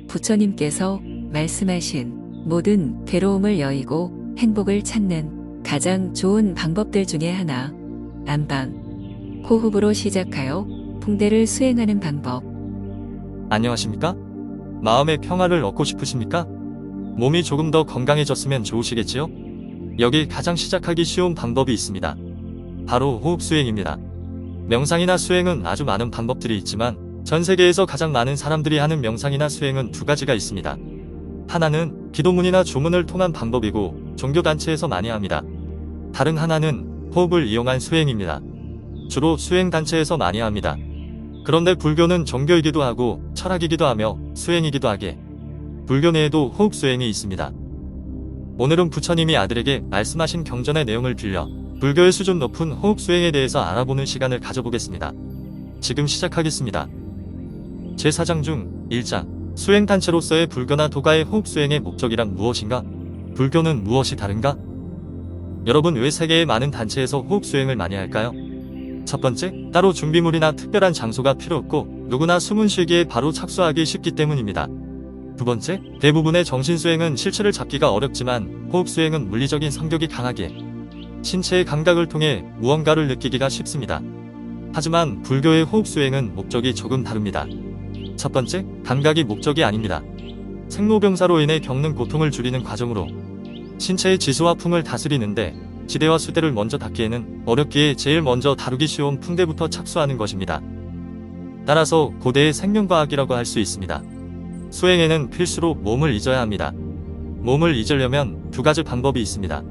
부처님께서 말씀하신 모든 괴로움을 여의고 행복을 찾는 가장 좋은 방법들 중에 하나, 안방, 호흡으로 시작하여 풍대를 수행하는 방법. 안녕하십니까? 마음의 평화를 얻고 싶으십니까? 몸이 조금 더 건강해졌으면 좋으시겠지요? 여기 가장 시작하기 쉬운 방법이 있습니다. 바로 호흡 수행입니다. 명상이나 수행은 아주 많은 방법들이 있지만 전 세계에서 가장 많은 사람들이 하는 명상이나 수행은 두 가지가 있습니다. 하나는 기도문이나 주문을 통한 방법이고 종교단체에서 많이 합니다. 다른 하나는 호흡을 이용한 수행입니다. 주로 수행단체에서 많이 합니다. 그런데 불교는 종교이기도 하고 철학이기도 하며 수행이기도 하게 불교 내에도 호흡 수행이 있습니다. 오늘은 부처님이 아들에게 말씀하신 경전의 내용을 빌려 불교의 수준 높은 호흡 수행에 대해서 알아보는 시간을 가져보겠습니다. 지금 시작하겠습니다. 제4장 중 1장 수행단체로서의 불교나 도가의 호흡 수행의 목적이란 무엇인가? 불교는 무엇이 다른가? 여러분, 왜 세계의 많은 단체에서 호흡 수행을 많이 할까요? 첫 번째, 따로 준비물이나 특별한 장소가 필요 없고 누구나 숨은 쉬기에 바로 착수하기 쉽기 때문입니다. 두 번째, 대부분의 정신수행은 실체를 잡기가 어렵지만 호흡수행은 물리적인 성격이 강하게 신체의 감각을 통해 무언가를 느끼기가 쉽습니다. 하지만 불교의 호흡수행은 목적이 조금 다릅니다. 첫 번째, 감각이 목적이 아닙니다. 생로병사로 인해 겪는 고통을 줄이는 과정으로 신체의 지수와 풍을 다스리는데 지대와 수대를 먼저 닿기에는 어렵기에 제일 먼저 다루기 쉬운 풍대부터 착수하는 것입니다. 따라서 고대의 생명과학이라고 할 수 있습니다. 수행에는 필수로 몸을 잊어야 합니다. 몸을 잊으려면 두 가지 방법이 있습니다.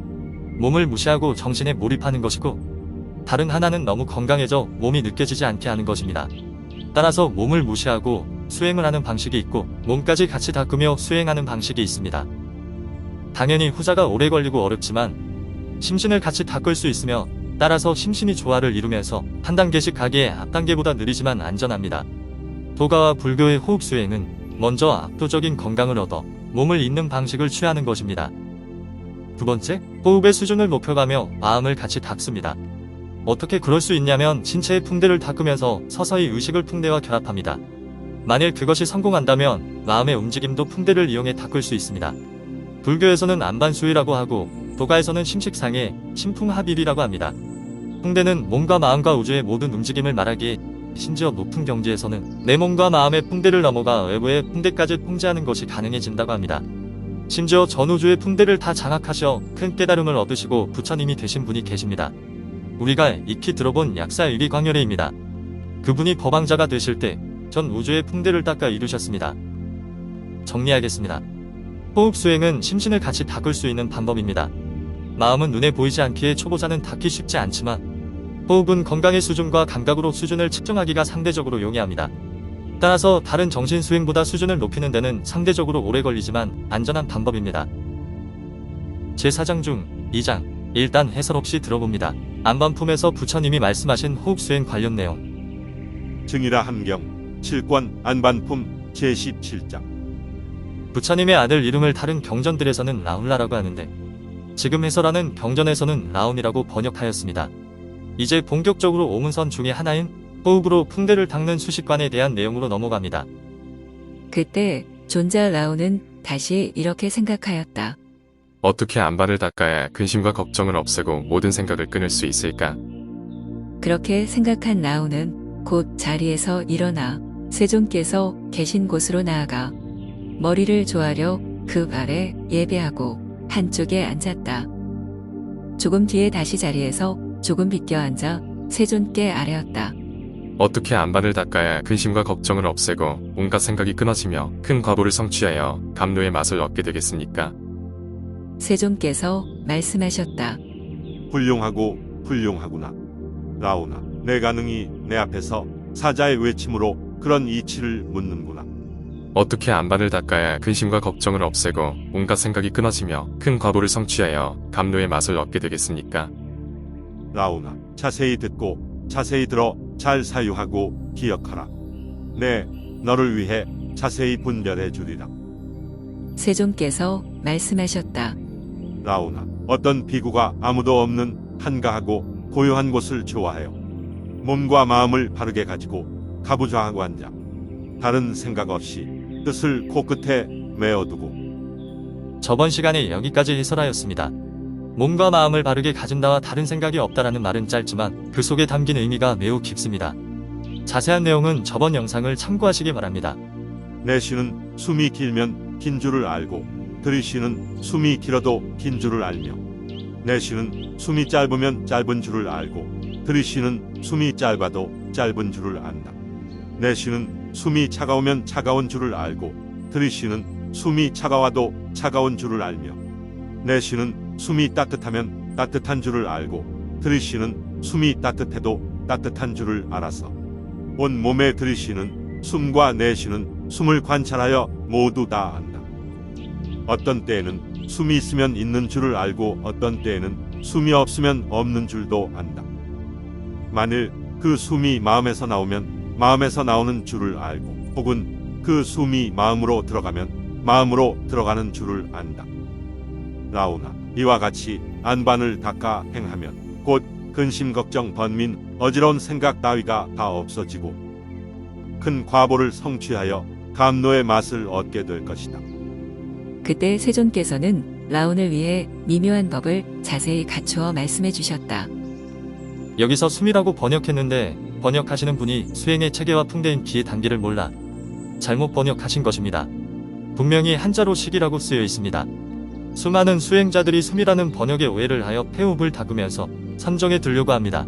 몸을 무시하고 정신에 몰입하는 것이고 다른 하나는 너무 건강해져 몸이 느껴지지 않게 하는 것입니다. 따라서 몸을 무시하고 수행을 하는 방식이 있고 몸까지 같이 닦으며 수행하는 방식이 있습니다. 당연히 후자가 오래 걸리고 어렵지만 심신을 같이 닦을 수 있으며 따라서 심신이 조화를 이루면서 한 단계씩 가기에 앞 단계보다 느리지만 안전합니다. 도가와 불교의 호흡 수행은 먼저 압도적인 건강을 얻어 몸을 잊는 방식을 취하는 것입니다. 두 번째, 호흡의 수준을 높여가며 마음을 같이 닦습니다. 어떻게 그럴 수 있냐면 신체의 풍대를 닦으면서 서서히 의식을 풍대와 결합합니다. 만일 그것이 성공한다면 마음의 움직임도 풍대를 이용해 닦을 수 있습니다. 불교에서는 안반수위라고 하고 도가에서는 심식상해 심풍합일이라고 합니다. 풍대는 몸과 마음과 우주의 모든 움직임을 말하기에 심지어 높은 경지에서는 내 몸과 마음의 풍대를 넘어가 외부의 풍대까지 통제하는 것이 가능해진다고 합니다. 심지어 전우주의 풍대를 다 장악하셔 큰 깨달음을 얻으시고 부처님이 되신 분이 계십니다. 우리가 익히 들어본 약사 유리광열애입니다. 그분이 법왕자가 되실 때 전 우주의 풍대를 닦아 이루셨습니다. 정리하겠습니다. 호흡 수행은 심신을 같이 닦을 수 있는 방법입니다. 마음은 눈에 보이지 않기에 초보자는 닦기 쉽지 않지만 호흡은 건강의 수준과 감각으로 수준을 측정하기가 상대적으로 용이합니다. 따라서 다른 정신수행보다 수준을 높이는 데는 상대적으로 오래 걸리지만 안전한 방법입니다. 제4장 중 2장 일단 해설 없이 들어봅니다. 안반품에서 부처님이 말씀하신 호흡수행 관련 내용. 증이라 함경 7권 안반품 제17장. 부처님의 아들 이름을 다른 경전들에서는 라울라라고 하는데 지금 해설하는 경전에서는 라운이라고 번역하였습니다. 이제 본격적으로 오문선 중의 하나인 호흡으로 풍대를 닦는 수식관에 대한 내용으로 넘어갑니다. 그때 존자 라오는 다시 이렇게 생각하였다. 어떻게 안반을 닦아야 근심과 걱정을 없애고 모든 생각을 끊을 수 있을까? 그렇게 생각한 라오는 곧 자리에서 일어나 세존께서 계신 곳으로 나아가 머리를 조아려 그 발에 예배하고 한쪽에 앉았다. 조금 뒤에 다시 자리에서 조금 비껴 앉아 세존께 아뢰었다. 어떻게 안반을 닦아야 근심과 걱정을 없애고 온갖 생각이 끊어지며 큰 과보를 성취하여 감로의 맛을 얻게 되겠습니까? 세존께서 말씀하셨다. 훌륭하고 훌륭하구나. 라오나, 내가 능히 내 앞에서 사자의 외침으로 그런 이치를 묻는구나. 어떻게 안반을 닦아야 근심과 걱정을 없애고 온갖 생각이 끊어지며 큰 과보를 성취하여 감로의 맛을 얻게 되겠습니까? 라오나, 자세히 듣고 자세히 들어 잘 사유하고 기억하라. 네, 너를 위해 자세히 분별해 주리라. 세존께서 말씀하셨다. 라오나, 어떤 비구가 아무도 없는 한가하고 고요한 곳을 좋아해요. 몸과 마음을 바르게 가지고 가부좌하고 앉아 다른 생각 없이 뜻을 코끝에 메어두고. 저번 시간에 여기까지 해설하였습니다. 몸과 마음을 바르게 가진다와 다른 생각이 없다라는 말은 짧지만 그 속에 담긴 의미가 매우 깊습니다. 자세한 내용은 저번 영상을 참고하시기 바랍니다. 내쉬는 숨이 길면 긴 줄을 알고 들이쉬는 숨이 길어도 긴 줄을 알며 내쉬는 숨이 짧으면 짧은 줄을 알고 들이쉬는 숨이 짧아도 짧은 줄을 안다. 내쉬는 숨이 차가우면 차가운 줄을 알고 들이쉬는 숨이 차가워도 차가운 줄을 알며 내쉬는 숨이 따뜻하면 따뜻한 줄을 알고 들이쉬는 숨이 따뜻해도 따뜻한 줄을 알아서 온 몸에 들이쉬는 숨과 내쉬는 숨을 관찰하여 모두 다 안다. 어떤 때에는 숨이 있으면 있는 줄을 알고 어떤 때에는 숨이 없으면 없는 줄도 안다. 만일 그 숨이 마음에서 나오면 마음에서 나오는 줄을 알고 혹은 그 숨이 마음으로 들어가면 마음으로 들어가는 줄을 안다. 라오나 이와 같이 안반을 닦아 행하면 곧 근심 걱정 번민 어지러운 생각 따위가 다 없어지고 큰 과보를 성취하여 감노의 맛을 얻게 될 것이다. 그때 세존께서는 라온을 위해 미묘한 법을 자세히 갖추어 말씀해 주셨다. 여기서 숨이라고 번역했는데 번역하시는 분이 수행의 체계와 풍대인 기의 단계를 몰라 잘못 번역하신 것입니다. 분명히 한자로 식이라고 쓰여 있습니다. 수많은 수행자들이 숨이라는 번역에 오해를 하여 폐호흡을 닦으면서 선정에 들려고 합니다.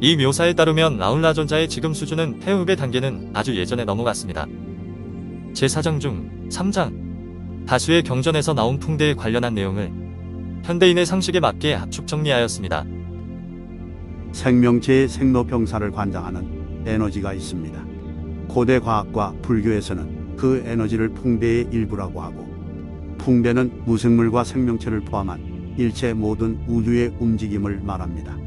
이 묘사에 따르면 라울라존자의 지금 수준은 폐호흡의 단계는 아주 예전에 넘어갔습니다. 제4장 중 3장 다수의 경전에서 나온 풍대에 관련한 내용을 현대인의 상식에 맞게 압축 정리하였습니다. 생명체의 생로병사를 관장하는 에너지가 있습니다. 고대 과학과 불교에서는 그 에너지를 풍대의 일부라고 하고 풍대는 무생물과 생명체를 포함한 일체 모든 우주의 움직임을 말합니다.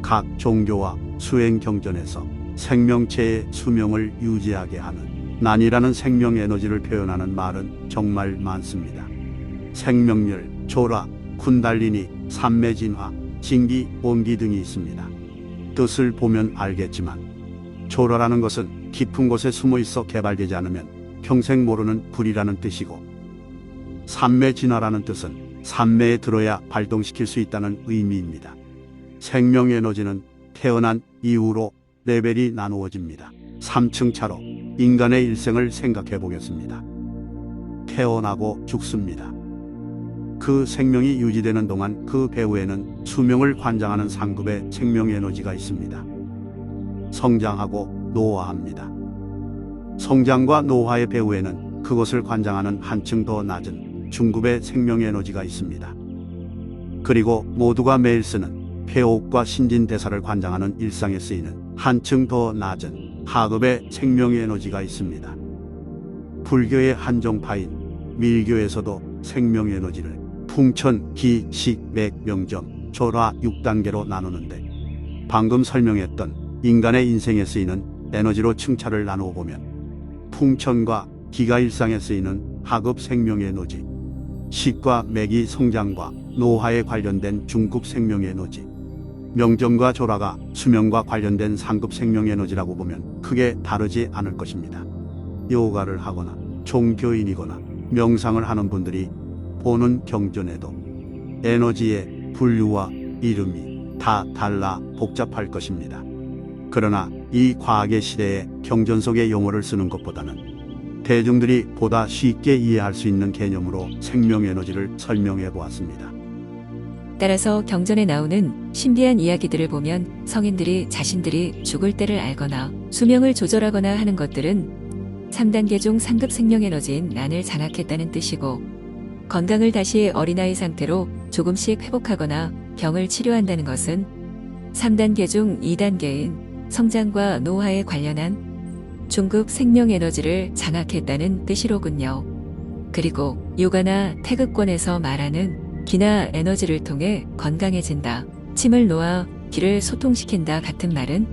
각 종교와 수행 경전에서 생명체의 수명을 유지하게 하는 난이라는 생명 에너지를 표현하는 말은 정말 많습니다. 생명열, 조라, 쿤달리니, 삼매진화, 진기, 온기 등이 있습니다. 뜻을 보면 알겠지만 조라라는 것은 깊은 곳에 숨어 있어 개발되지 않으면 평생 모르는 불이라는 뜻이고 삼매진화라는 뜻은 삼매에 들어야 발동시킬 수 있다는 의미입니다. 생명 에너지는 태어난 이후로 레벨이 나누어집니다. 3층 차로 인간의 일생을 생각해 보겠습니다. 태어나고 죽습니다. 그 생명이 유지되는 동안 그 배후에는 수명을 관장하는 상급의 생명 에너지가 있습니다. 성장하고 노화합니다. 성장과 노화의 배후에는 그것을 관장하는 한층 더 낮은 중급의 생명 에너지가 있습니다. 그리고 모두가 매일 쓰는 폐호흡과 신진대사를 관장하는 일상에 쓰이는 한층 더 낮은 하급의 생명 에너지가 있습니다. 불교의 한종파인 밀교에서도 생명 에너지를 풍천, 기, 식, 맥, 명점, 조라 6단계로 나누는데 방금 설명했던 인간의 인생에 쓰이는 에너지로 층차를 나누어 보면 풍천과 기가 일상에 쓰이는 하급 생명 에너지, 식과 맥이 성장과 노화에 관련된 중급 생명 에너지, 명점과 조라가 수명과 관련된 상급 생명 에너지라고 보면 크게 다르지 않을 것입니다. 요가를 하거나 종교인이거나 명상을 하는 분들이 보는 경전에도 에너지의 분류와 이름이 다 달라 복잡할 것입니다. 그러나 이 과학의 시대에 경전 속의 용어를 쓰는 것보다는 대중들이 보다 쉽게 이해할 수 있는 개념으로 생명 에너지를 설명해 보았습니다. 따라서 경전에 나오는 신비한 이야기들을 보면 성인들이 자신들이 죽을 때를 알거나 수명을 조절하거나 하는 것들은 3단계 중 상급 생명에너지인 난을 장악했다는 뜻이고 건강을 다시 어린아이 상태로 조금씩 회복하거나 병을 치료한다는 것은 3단계 중 2단계인 성장과 노화에 관련한 중급 생명에너지를 장악했다는 뜻이로군요. 그리고 요가나 태극권에서 말하는 기나 에너지를 통해 건강해진다, 침을 놓아 기를 소통시킨다 같은 말은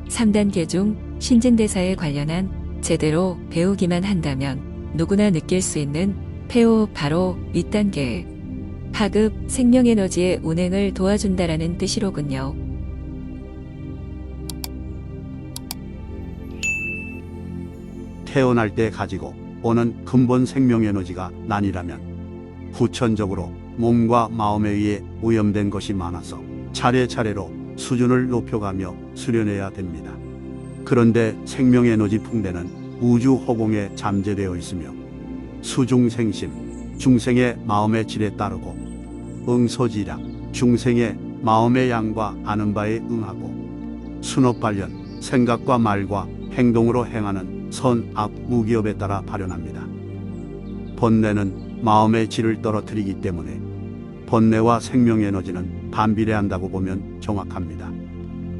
3단계 중 신진대사에 관련한 제대로 배우기만 한다면 누구나 느낄 수 있는 폐호흡 바로 윗단계의 하급 생명에너지의 운행을 도와준다라는 뜻이로군요. 태어날 때 가지고 오는 근본 생명 에너지가 난이라면 후천적으로 몸과 마음에 의해 오염된 것이 많아서 차례차례로 수준을 높여가며 수련해야 됩니다. 그런데 생명 에너지 풍대는 우주 허공에 잠재되어 있으며 수중생심, 중생의 마음의 질에 따르고 응소지략, 중생의 마음의 양과 아는 바에 응하고 순업발현, 생각과 말과 행동으로 행하는 선악 무기업에 따라 발현합니다. 번뇌는 마음의 질을 떨어뜨리기 때문에 번뇌와 생명 에너지는 반비례한다고 보면 정확합니다.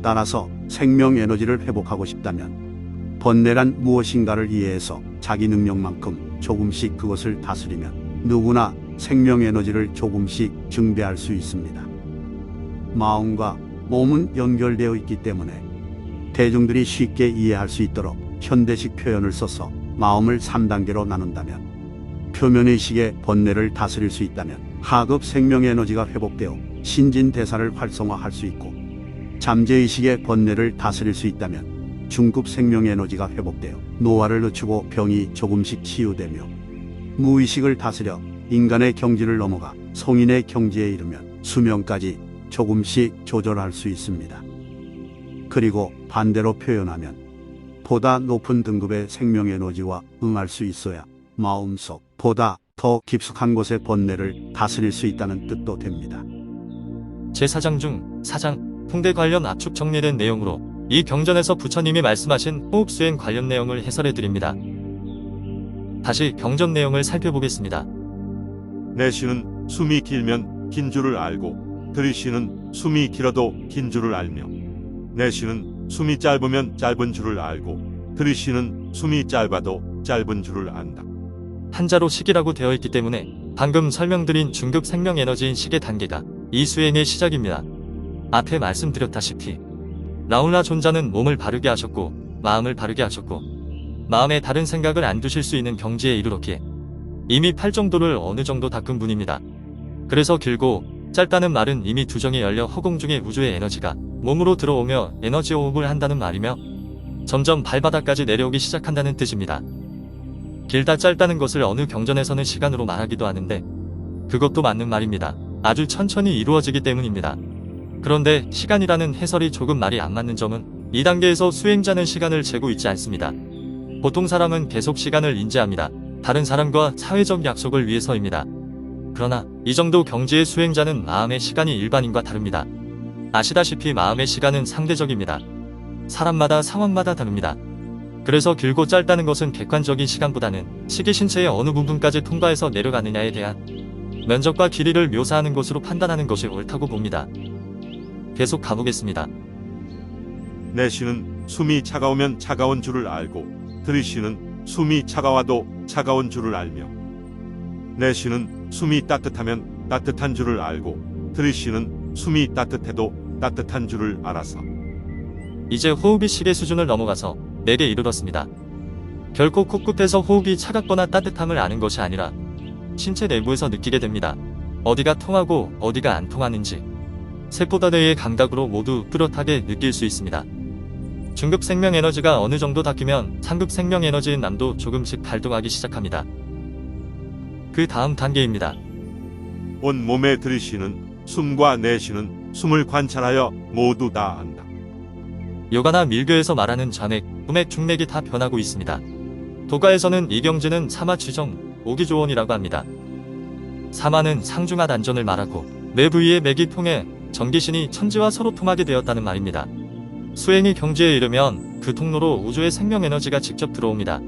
따라서 생명 에너지를 회복하고 싶다면 번뇌란 무엇인가를 이해해서 자기 능력만큼 조금씩 그것을 다스리면 누구나 생명 에너지를 조금씩 증대할 수 있습니다. 마음과 몸은 연결되어 있기 때문에 대중들이 쉽게 이해할 수 있도록 현대식 표현을 써서 마음을 3단계로 나눈다면 표면의식의 번뇌를 다스릴 수 있다면 하급 생명 에너지가 회복되어 신진대사를 활성화할 수 있고 잠재의식의 번뇌를 다스릴 수 있다면 중급 생명 에너지가 회복되어 노화를 늦추고 병이 조금씩 치유되며 무의식을 다스려 인간의 경지를 넘어가 성인의 경지에 이르면 수명까지 조금씩 조절할 수 있습니다. 그리고 반대로 표현하면 보다 높은 등급의 생명 에너지와 응할 수 있어야 마음속 보다 더 깊숙한 곳의 번뇌를 다스릴 수 있다는 뜻도 됩니다. 제4장 중 4장 풍대 관련 압축 정리된 내용으로 이 경전에서 부처님이 말씀하신 호흡 수행 관련 내용을 해설해 드립니다. 다시 경전 내용을 살펴보겠습니다. 내쉬는 숨이 길면 긴 줄을 알고 들이쉬는 숨이 길어도 긴 줄을 알며 내쉬는 숨이 짧으면 짧은 줄을 알고 들이쉬는 숨이 짧아도 짧은 줄을 안다. 한자로 식이라고 되어 있기 때문에 방금 설명드린 중급 생명 에너지인 식의 단계가 이 수행의 시작입니다. 앞에 말씀드렸다시피 라울라 존자는 몸을 바르게 하셨고 마음을 바르게 하셨고 마음에 다른 생각을 안 두실 수 있는 경지에 이르렀기에 이미 8정도를 어느 정도 닦은 분입니다. 그래서 길고 짧다는 말은 이미 두 정이 열려 허공 중의 우주의 에너지가 몸으로 들어오며 에너지 호흡을 한다는 말이며 점점 발바닥까지 내려오기 시작한다는 뜻입니다. 길다 짧다는 것을 어느 경전에서는 시간으로 말하기도 하는데 그것도 맞는 말입니다. 아주 천천히 이루어지기 때문입니다. 그런데 시간이라는 해설이 조금 말이 안 맞는 점은 이 단계에서 수행자는 시간을 재고 있지 않습니다. 보통 사람은 계속 시간을 인지합니다. 다른 사람과 사회적 약속을 위해서입니다. 그러나 이 정도 경지의 수행자는 마음의 시간이 일반인과 다릅니다. 아시다시피 마음의 시간은 상대적입니다. 사람마다 상황마다 다릅니다. 그래서 길고 짧다는 것은 객관적인 시간보다는 시기 신체의 어느 부분까지 통과해서 내려가느냐에 대한 면적과 길이를 묘사하는 것으로 판단하는 것이 옳다고 봅니다. 계속 가보겠습니다. 내쉬는 숨이 차가우면 차가운 줄을 알고 들이쉬는 숨이 차가워도 차가운 줄을 알며 내쉬는 숨이 따뜻하면 따뜻한 줄을 알고 들이쉬는 숨이 따뜻해도 따뜻한 줄을 알아서 이제 호흡이 식의 수준을 넘어가서 내게 이르렀습니다. 결코 코끝에서 호흡이 차갑거나 따뜻함을 아는 것이 아니라 신체 내부에서 느끼게 됩니다. 어디가 통하고 어디가 안 통하는지 세포단의 감각으로 모두 뚜렷하게 느낄 수 있습니다. 중급 생명 에너지가 어느 정도 닦이면 상급 생명 에너지인 남도 조금씩 발동하기 시작합니다. 그 다음 단계입니다. 온 몸에 들이쉬는 숨과 내쉬는 숨을 관찰하여 모두 다 안다. 요가나 밀교에서 말하는 잔액, 음액, 중맥이 다 변하고 있습니다. 도가에서는 이 경지는 사마취정, 오기조원이라고 합니다. 사마는 상중하 단전을 말하고 내 부위의 맥이 통해 전기신이 천지와 서로 통하게 되었다는 말입니다. 수행이 경지에 이르면 그 통로로 우주의 생명 에너지가 직접 들어옵니다.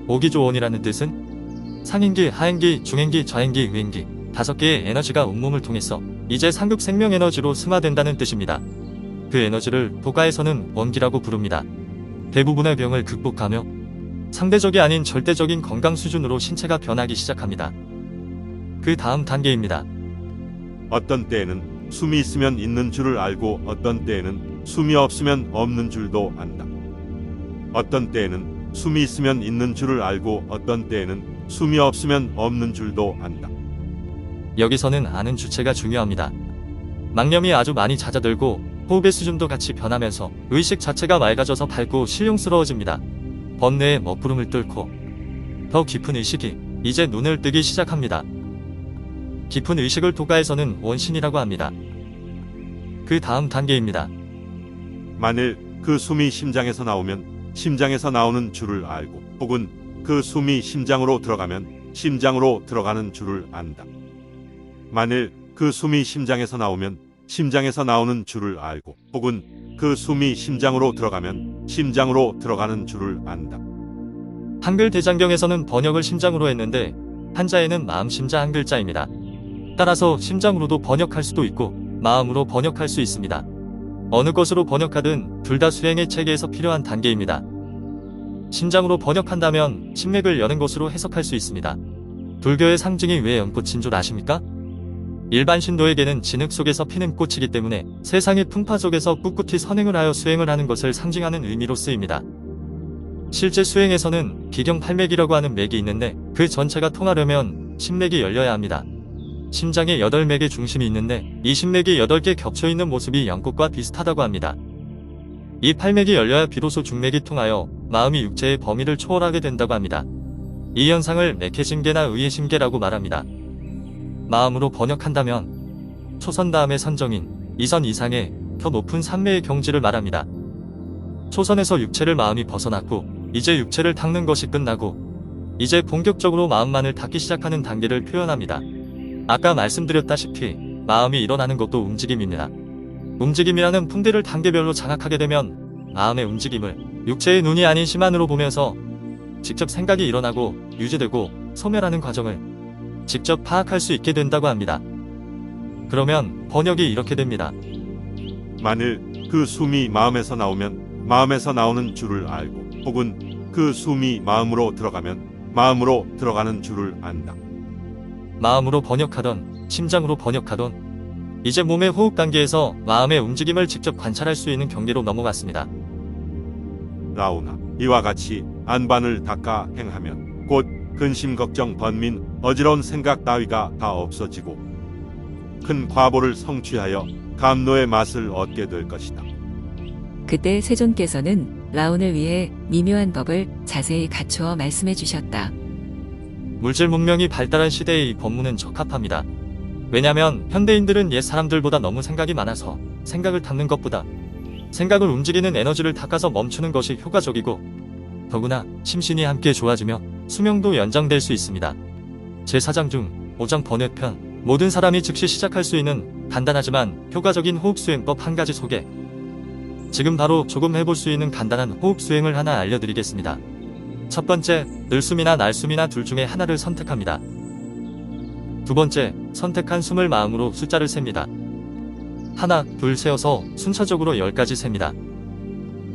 오기조원이라는 뜻은 상행기, 하행기, 중행기, 좌행기, 우행기 5개의 에너지가 온몸을 통해서 이제 상급 생명 에너지로 승화된다는 뜻입니다. 그 에너지를 도가에서는 원기라고 부릅니다. 대부분의 병을 극복하며 상대적이 아닌 절대적인 건강 수준으로 신체가 변하기 시작합니다. 그 다음 단계입니다. 어떤 때에는 숨이 있으면 있는 줄을 알고 어떤 때에는 숨이 없으면 없는 줄도 안다. 어떤 때에는 숨이 있으면 있는 줄을 알고 어떤 때에는 숨이 없으면 없는 줄도 안다. 여기서는 아는 주체가 중요합니다. 망념이 아주 많이 잦아들고 호흡의 수준도 같이 변하면서 의식 자체가 맑아져서 밝고 신용스러워집니다. 번뇌의 먹구름을 뚫고 더 깊은 의식이 이제 눈을 뜨기 시작합니다. 깊은 의식을 도가에서는 원신이라고 합니다. 그 다음 단계입니다. 만일 그 숨이 심장에서 나오면 심장에서 나오는 줄을 알고, 혹은 그 숨이 심장으로 들어가면 심장으로 들어가는 줄을 안다. 만일 그 숨이 심장에서 나오면 심장에서 나오는 줄을 알고, 혹은 그 숨이 심장으로 들어가면 심장으로 들어가는 줄을 안다. 한글 대장경에서는 번역을 심장으로 했는데 한자에는 마음 심자 한 글자입니다. 따라서 심장으로도 번역할 수도 있고 마음으로 번역할 수 있습니다. 어느 것으로 번역하든 둘 다 수행의 체계에서 필요한 단계입니다. 심장으로 번역한다면 심맥을 여는 것으로 해석할 수 있습니다. 불교의 상징이 왜 연꽃인 줄 아십니까? 일반 신도에게는 진흙 속에서 피는 꽃이기 때문에 세상의 풍파 속에서 꿋꿋이 선행을 하여 수행을 하는 것을 상징하는 의미로 쓰입니다. 실제 수행에서는 기경팔맥이라고 하는 맥이 있는데 그 전체가 통하려면 심맥이 열려야 합니다. 심장에 8맥의 중심이 있는데 이 심맥이 8개 겹쳐있는 모습이 연꽃과 비슷하다고 합니다. 이 8맥이 열려야 비로소 중맥이 통하여 마음이 육체의 범위를 초월하게 된다고 합니다. 이 현상을 맥해심계나 의해심계라고 말합니다. 마음으로 번역한다면 초선 다음에 선정인 2선 이상의 더 높은 산매의 경지를 말합니다. 초선에서 육체를 마음이 벗어났고 이제 육체를 닦는 것이 끝나고 이제 본격적으로 마음만을 닦기 시작하는 단계를 표현합니다. 아까 말씀드렸다시피 마음이 일어나는 것도 움직임입니다. 움직임이라는 풍대를 단계별로 장악하게 되면 마음의 움직임을 육체의 눈이 아닌 심안으로 보면서 직접 생각이 일어나고 유지되고 소멸하는 과정을 직접 파악할 수 있게 된다고 합니다. 그러면 번역이 이렇게 됩니다. 만일 그 숨이 마음에서 나오면 마음에서 나오는 줄을 알고, 혹은 그 숨이 마음으로 들어가면 마음으로 들어가는 줄을 안다. 마음으로 번역하던 심장으로 번역하던 이제 몸의 호흡 단계에서 마음의 움직임을 직접 관찰할 수 있는 경계로 넘어갔습니다. 라오나 이와 같이 안반을 닦아 행하면 곧 근심 걱정 번민 어지러운 생각 따위가 다 없어지고 큰 과보를 성취하여 감노의 맛을 얻게 될 것이다. 그때 세존께서는 라온을 위해 미묘한 법을 자세히 갖추어 말씀해 주셨다. 물질 문명이 발달한 시대의 이 법문은 적합합니다. 왜냐하면 현대인들은 옛 사람들보다 너무 생각이 많아서 생각을 닦는 것보다 생각을 움직이는 에너지를 닦아서 멈추는 것이 효과적이고 더구나 심신이 함께 좋아지며 수명도 연장될 수 있습니다. 제4장 중 5장 번외편 모든 사람이 즉시 시작할 수 있는 간단하지만 효과적인 호흡 수행법 한 가지 소개. 지금 바로 조금 해볼 수 있는 간단한 호흡 수행을 하나 알려드리겠습니다. 첫 번째, 늘숨이나 날숨이나 둘 중에 하나를 선택합니다. 두 번째, 선택한 숨을 마음으로 숫자를 셉니다. 하나, 둘 세어서 순차적으로 10까지 셉니다.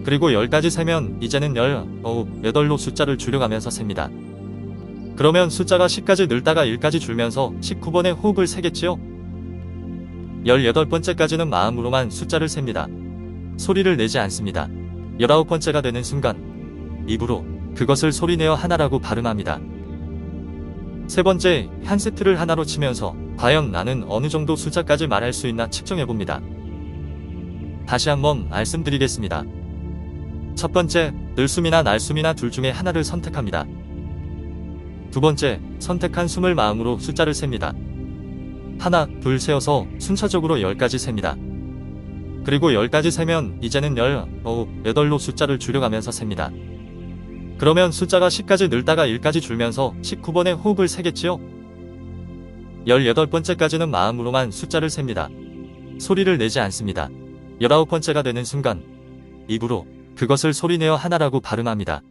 그리고 10까지 세면 이제는 10, 8로 숫자를 줄여가면서 셉니다. 그러면 숫자가 10까지 늘다가 1까지 줄면서 19번의 호흡을 세겠지요? 18번째까지는 마음으로만 숫자를 셉니다. 소리를 내지 않습니다. 19번째가 되는 순간 입으로 그것을 소리내어 하나라고 발음합니다. 세 번째, 한 세트를 하나로 치면서 과연 나는 어느 정도 숫자까지 말할 수 있나 측정해봅니다. 다시 한번 말씀드리겠습니다. 첫 번째, 늘숨이나 날숨이나 둘 중에 하나를 선택합니다. 두 번째, 선택한 숨을 마음으로 숫자를 셉니다. 하나, 둘 세어서 순차적으로 10까지 셉니다. 그리고 10까지 세면 이제는 10, 8로 숫자를 줄여가면서 셉니다. 그러면 숫자가 10까지 늘다가 1까지 줄면서 19번의 호흡을 세겠지요? 18번째까지는 마음으로만 숫자를 셉니다. 소리를 내지 않습니다. 19번째가 되는 순간 입으로 그것을 소리내어 하나라고 발음합니다.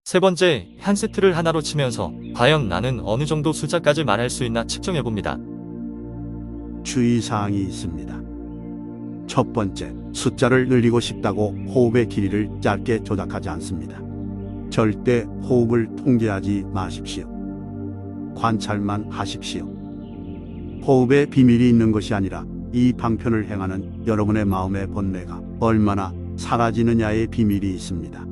세 번째, 한 세트를 하나로 치면서 과연 나는 어느 정도 숫자까지 말할 수 있나 측정해봅니다. 주의사항이 있습니다. 첫 번째, 숫자를 늘리고 싶다고 호흡의 길이를 짧게 조작하지 않습니다. 절대 호흡을 통제하지 마십시오. 관찰만 하십시오. 호흡에 비밀이 있는 것이 아니라 이 방편을 행하는 여러분의 마음의 번뇌가 얼마나 사라지느냐의 비밀이 있습니다.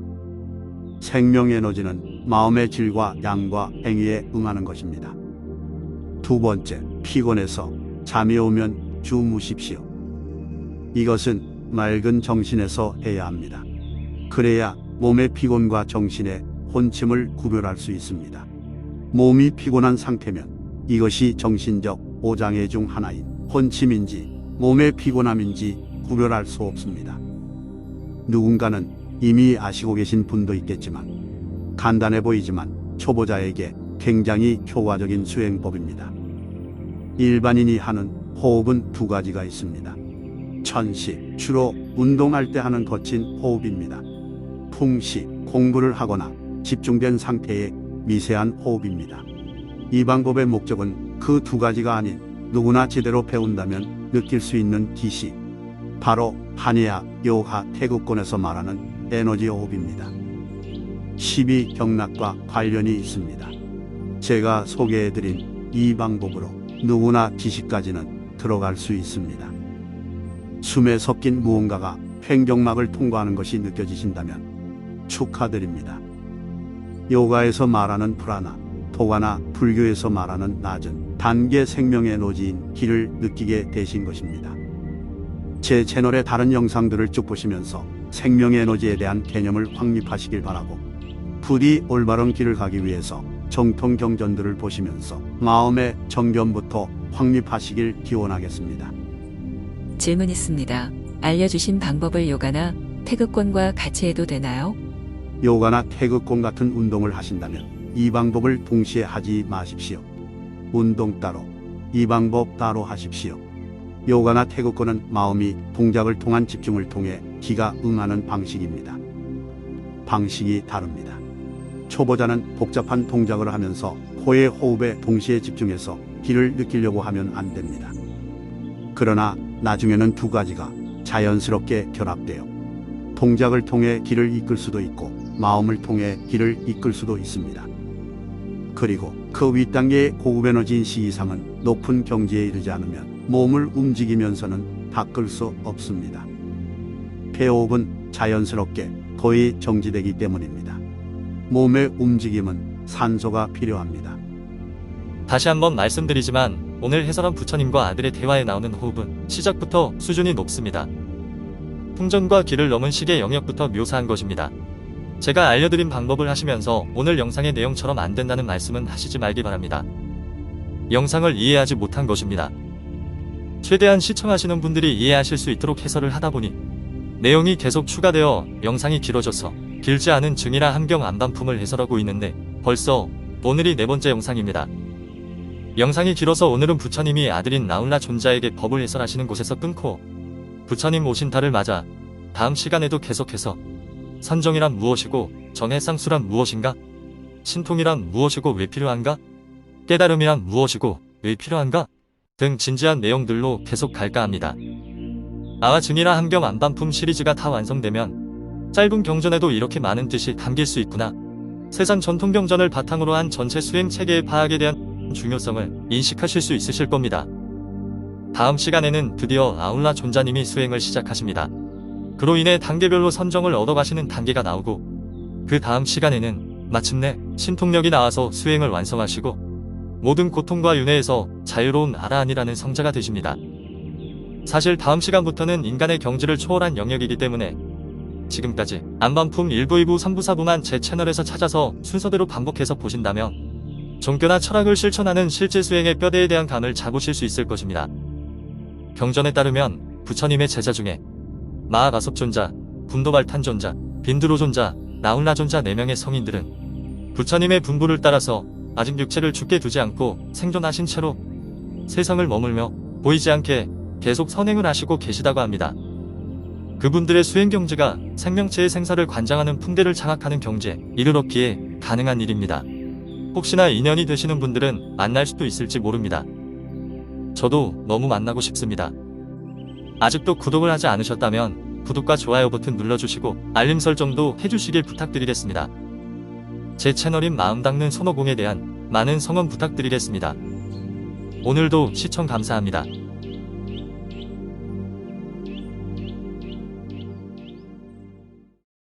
생명 에너지는 마음의 질과 양과 행위에 응하는 것입니다. 두 번째, 피곤해서 잠이 오면 주무십시오. 이것은 맑은 정신에서 해야 합니다. 그래야 몸의 피곤과 정신의 혼침을 구별할 수 있습니다. 몸이 피곤한 상태면 이것이 정신적 오장애 중 하나인 혼침인지 몸의 피곤함인지 구별할 수 없습니다. 누군가는 이미 아시고 계신 분도 있겠지만 간단해 보이지만 초보자에게 굉장히 효과적인 수행법입니다. 일반인이 하는 호흡은 두 가지가 있습니다. 천식, 주로 운동할 때 하는 거친 호흡입니다. 풍식, 공부를 하거나 집중된 상태의 미세한 호흡입니다. 이 방법의 목적은 그 두 가지가 아닌 누구나 제대로 배운다면 느낄 수 있는 기식, 바로 한의학, 요가, 태극권에서 말하는 에너지 호흡입니다. 12경락과 관련이 있습니다. 제가 소개해드린 이 방법으로 누구나 기식까지는 들어갈 수 있습니다. 숨에 섞인 무언가가 횡격막을 통과하는 것이 느껴지신다면 축하드립니다. 요가에서 말하는 프라나, 토가나 불교에서 말하는 낮은 단계 생명 에너지인 기를 느끼게 되신 것입니다. 제 채널의 다른 영상들을 쭉 보시면서 생명 에너지에 대한 개념을 확립하시길 바라고, 부디 올바른 길을 가기 위해서 정통 경전들을 보시면서 마음의 정견부터 확립하시길 기원하겠습니다. 질문 있습니다. 알려주신 방법을 요가나 태극권과 같이 해도 되나요? 요가나 태극권 같은 운동을 하신다면 이 방법을 동시에 하지 마십시오. 운동 따로, 이 방법 따로 하십시오. 요가나 태극권은 마음이 동작을 통한 집중을 통해 기가 응하는 방식입니다. 방식이 다릅니다. 초보자는 복잡한 동작을 하면서 코의 호흡에 동시에 집중해서 기를 느끼려고 하면 안 됩니다. 그러나 나중에는 두 가지가 자연스럽게 결합되어 동작을 통해 기를 이끌 수도 있고 마음을 통해 기를 이끌 수도 있습니다. 그리고 그 윗단계의 고급 에너지인 시 이상은 높은 경지에 이르지 않으면 몸을 움직이면서는 닦을 수 없습니다. 폐호흡은 자연스럽게 거의 정지되기 때문입니다. 몸의 움직임은 산소가 필요합니다. 다시 한번 말씀드리지만 오늘 해설한 부처님과 아들의 대화에 나오는 호흡은 시작부터 수준이 높습니다. 풍전과 기를 넘은 식의 영역부터 묘사한 것입니다. 제가 알려드린 방법을 하시면서 오늘 영상의 내용처럼 안 된다는 말씀은 하시지 말기 바랍니다. 영상을 이해하지 못한 것입니다. 최대한 시청하시는 분들이 이해하실 수 있도록 해설을 하다 보니 내용이 계속 추가되어 영상이 길어져서 길지 않은 증이라 함경 안반품을 해설하고 있는데 벌써 오늘이 네 번째 영상입니다. 영상이 길어서 오늘은 부처님이 아들인 나울라 존자에게 법을 해설하시는 곳에서 끊고 부처님 오신 달을 맞아 다음 시간에도 계속해서 선정이란 무엇이고 정해상수란 무엇인가? 신통이란 무엇이고 왜 필요한가? 깨달음이란 무엇이고 왜 필요한가? 등 진지한 내용들로 계속 갈까 합니다. 아와 증이라 함경 안반품 시리즈가 다 완성되면 짧은 경전에도 이렇게 많은 뜻이 담길 수 있구나. 세상 전통 경전을 바탕으로 한 전체 수행 체계의 파악에 대한 중요성을 인식하실 수 있으실 겁니다. 다음 시간에는 드디어 아울라 존자님이 수행을 시작하십니다. 그로 인해 단계별로 선정을 얻어가시는 단계가 나오고 그 다음 시간에는 마침내 신통력이 나와서 수행을 완성하시고 모든 고통과 윤회에서 자유로운 아라한이라는 성자가 되십니다. 사실 다음 시간부터는 인간의 경지를 초월한 영역이기 때문에 지금까지 안반품 1부, 2부, 3부, 4부만 제 채널에서 찾아서 순서대로 반복해서 보신다면 종교나 철학을 실천하는 실제 수행의 뼈대에 대한 감을 잡으실 수 있을 것입니다. 경전에 따르면 부처님의 제자 중에 마하가섭 존자, 분도발탄 존자, 빈드로 존자, 나울라 존자 4명의 성인들은 부처님의 분부를 따라서 아직 육체를 죽게 두지 않고 생존하신 채로 세상을 머물며 보이지 않게 계속 선행을 하시고 계시다고 합니다. 그분들의 수행 경지가 생명체의 생사를 관장하는 풍대를 장악하는 경지에 이르렀기에 가능한 일입니다. 혹시나 인연이 되시는 분들은 만날 수도 있을지 모릅니다. 저도 너무 만나고 싶습니다. 아직도 구독을 하지 않으셨다면 구독과 좋아요 버튼 눌러주시고 알림 설정도 해주시길 부탁드리겠습니다. 제 채널인 마음 닦는 손오공에 대한 많은 성원 부탁드리겠습니다. 오늘도 시청 감사합니다.